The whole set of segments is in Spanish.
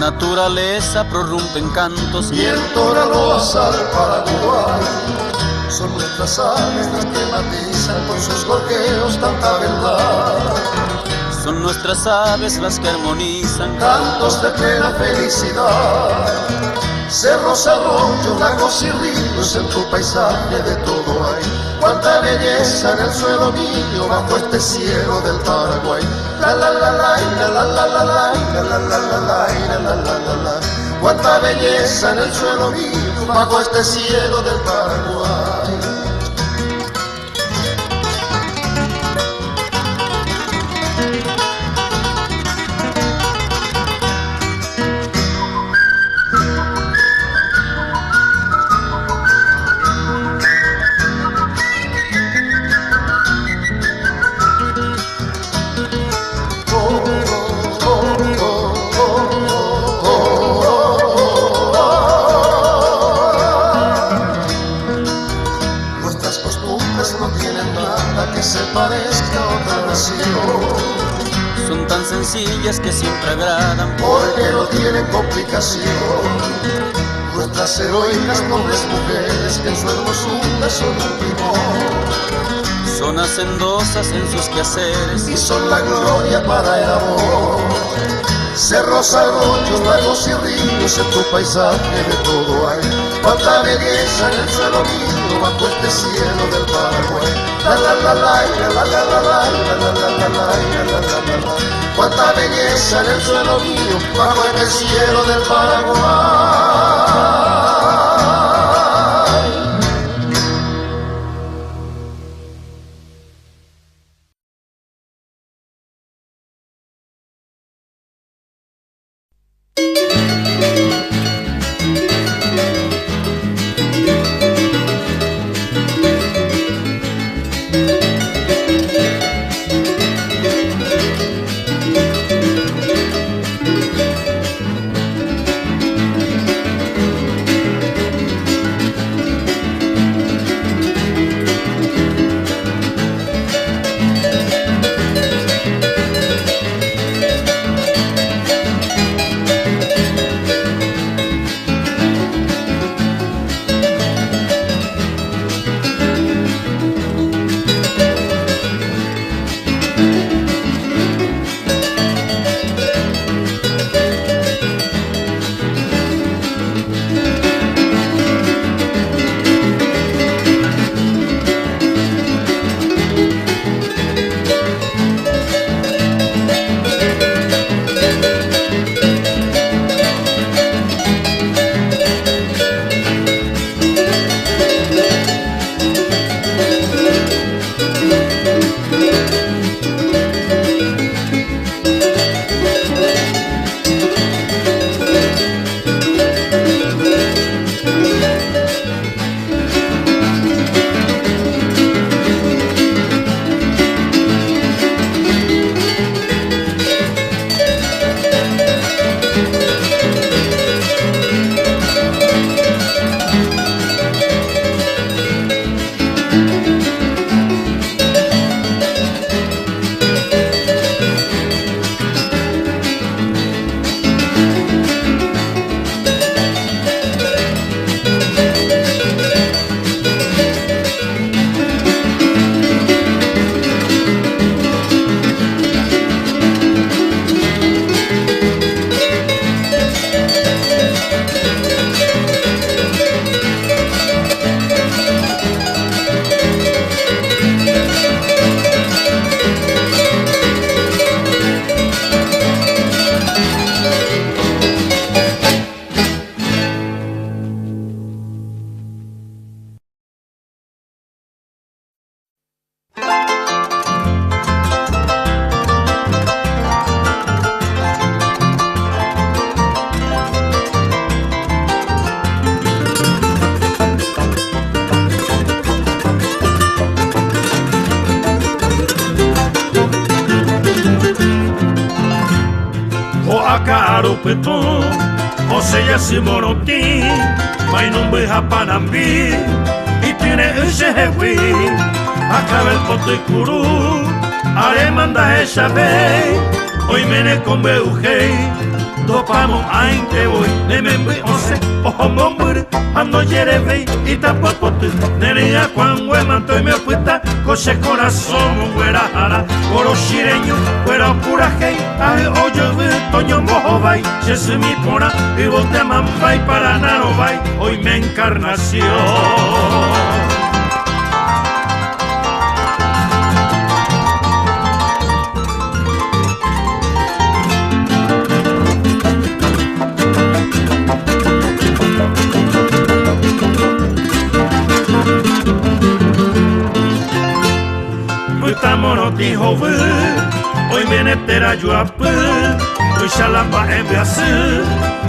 naturaleza prorrumpe en cantos y el tóralo al Paraguay. Son nuestras aves las que matizan con sus gorjeos tanta verdad. Son nuestras aves las que armonizan cantos de plena felicidad. Cerros, arroyos, lagos y ríos, en tu paisaje de todo hay. Cuánta belleza en el suelo mío bajo este cielo del Paraguay. La la la la la la la la la la la la la la la la la. Cuánta belleza en el suelo mío bajo este cielo del Paraguay. Son tan sencillas que siempre agradan porque no tienen complicación. Nuestras heroicas nobles mujeres que en su hermosura son un primor. Son hacendosas en sus quehaceres y son la gloria para el amor. Cerros, arroyos, lagos y ríos, en tu paisaje de todo hay. Cuánta belleza en el suelo mío bajo este cielo del Paraguay. La la la la la la la la la la la la la la. Cuánta belleza en el suelo mío bajo este cielo del Paraguay. Petón, Oseya Simoroti, Mainumbe Japanambi, y tiene un shehewi, acaba el pote curu, Aremanda Eshabe, hoy mene con Beujei, topamos ain te voy ne membe ose ojo mombur ando yereve y tapopote nerea cuan huemanto y me puta coche corazón güera jara coro shireño güera pura hey ay oyo toño mojo vai jesu mi pora y vos te mambai para naro vai hoy me encarnación. Estamos dijo hoy menetera yo a hoy shalamba en Brasil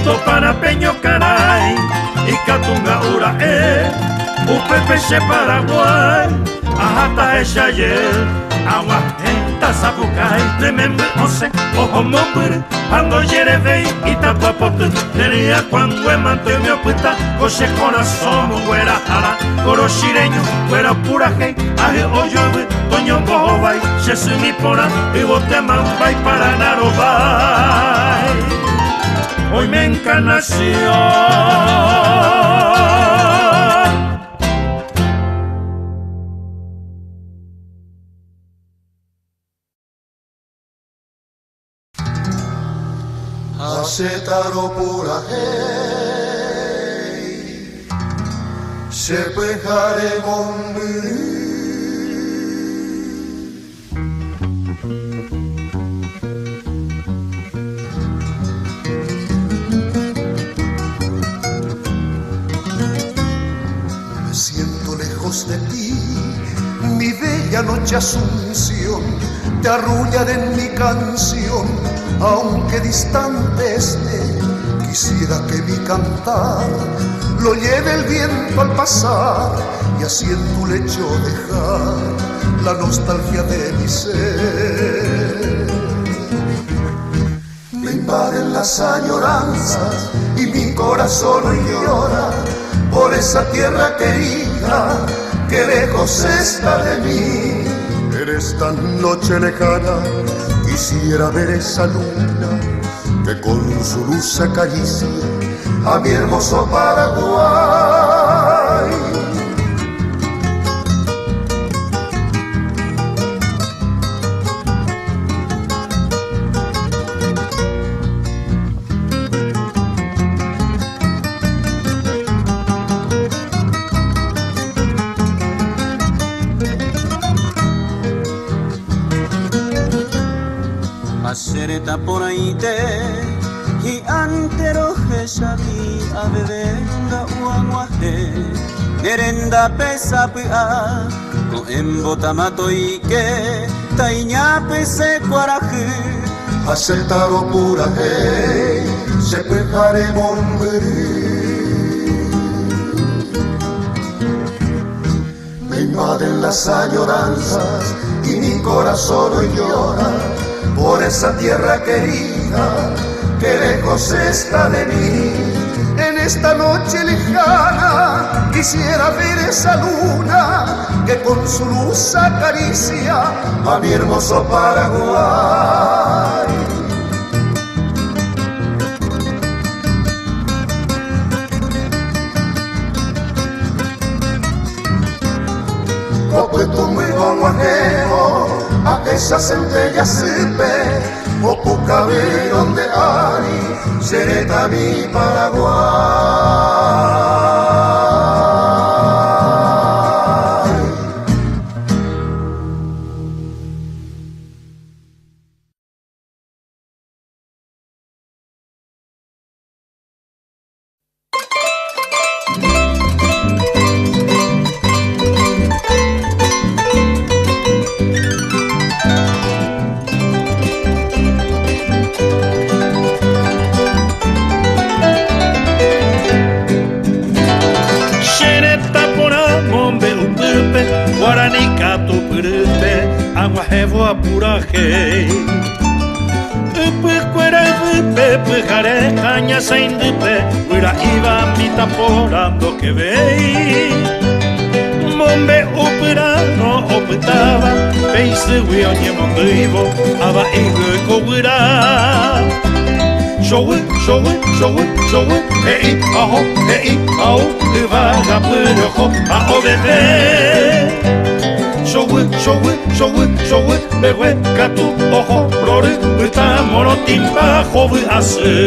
topana peño caray y catunga ura upepeche Paraguay ajata eshayel agua enta sabucay remember ose ojo mombur ando yereve y tapopote nerea cuan huemanto y me oputa coche corazón güera jara coro shireño güera pura hey aje oyo toño mojo vai jesu mi pora y vos te mambai para naro vai hoy me encarnación. Acetaro pura hey, se pejare mombiri. Me siento lejos de ti, mi bella noche Asunción, te arrullaré en mi canción. Aunque distante esté, quisiera que mi cantar lo lleve el viento al pasar y así en tu lecho dejar la nostalgia de mi ser. Me invaden las añoranzas y mi corazón hoy llora por esa tierra querida que lejos está de mí. En esta noche lejana quisiera ver esa luna que con su luz acaricia a mi hermoso Paraguay. Acereta por ahí te y antero jesabi a bebenga uanguaje nerenda pesa pia no embotamato y que taiña pese cuaraje. Acetaro pura hey, se pejare mombiri. Me invaden las añoranzas y mi corazón hoy llora por esa tierra querida que lejos está de mí. En esta noche lejana quisiera ver esa luna que con su luz acaricia a mi hermoso Paraguay. Copetu muy guaguajero a esas centellas sirve o pucabe donde hay sereta mi Paraguay. Agua pura hey, cuera pepe jare caña sin dupe, cuera iba mita porando que ve. Mombe opera no opetaba, peise we onye mondo ivo, aba ego cobra. vagabundo a obedece. Showe, bewe katu ojo flore, uta morotimba jovi ase.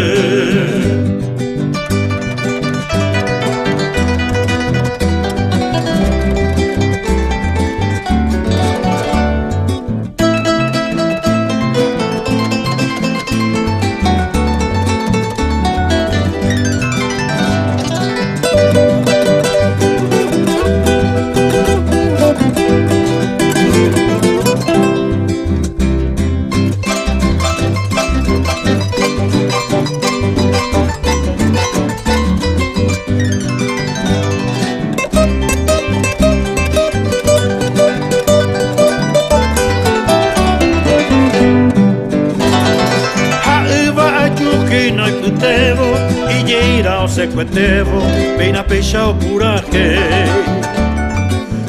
Sequetevo, bem na peixa o puraque.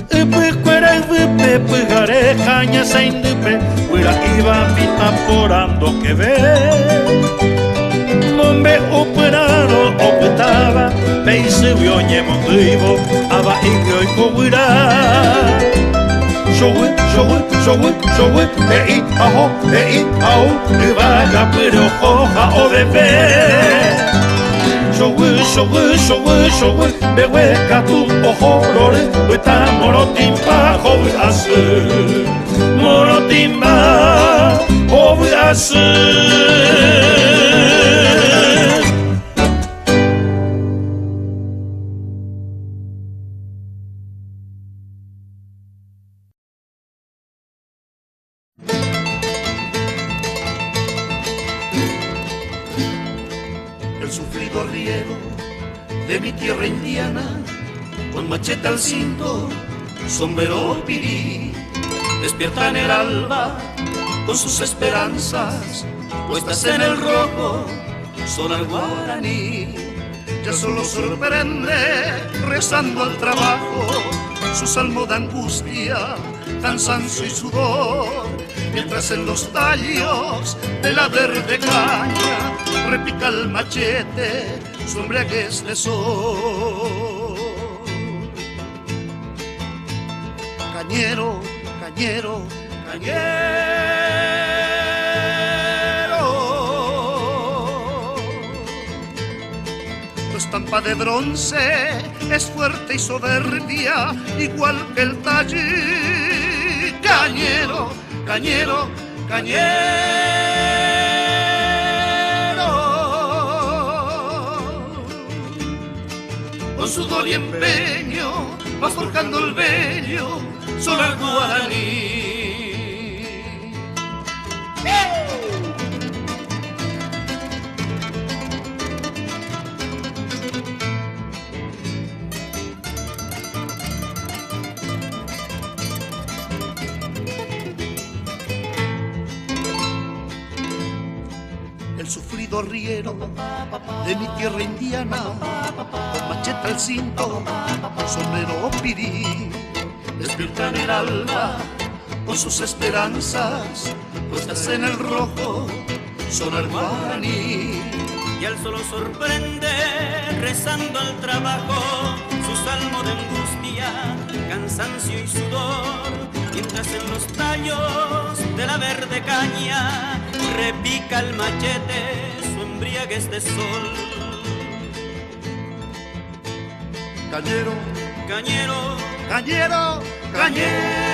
Pecuera e pegare caña sem de pe, pura iba vita porando que ve. Mombe operado opetava, peixe vionye mondivo, aba igro e coguira. Showe, ei aho, e vaga pero hoja o bebé. Showe, bewe katu ojorore, eta morotimba jovi ase. Morotimba jovi ase. El sufrido arriero de mi tierra indiana, con machete al cinto, sombrero pirí, despierta en el alba con sus esperanzas puestas en el rojo, son al guaraní. Ya solo sorprende rezando al trabajo su salmo de angustia, cansancio y sudor, mientras en los tallos de la verde caña repica el machete su embriaguez de sol. Cañero, tu estampa de bronce es fuerte y soberbia, igual que el tallí. Cañero, con sudor y empeño vas forjando el vello sobre el guaraní. El sufrido arriero de mi tierra indiana, con machete al cinto, sombrero pirí, despierta en el alba con sus esperanzas puestas en el rojo, son el guaraní. Y al solo sorprende rezando al trabajo su salmo de angustia, cansancio y sudor, mientras en los tallos de la verde caña repica el machete su embriaguez de sol. Cañero, Cañero, cañero, cañero.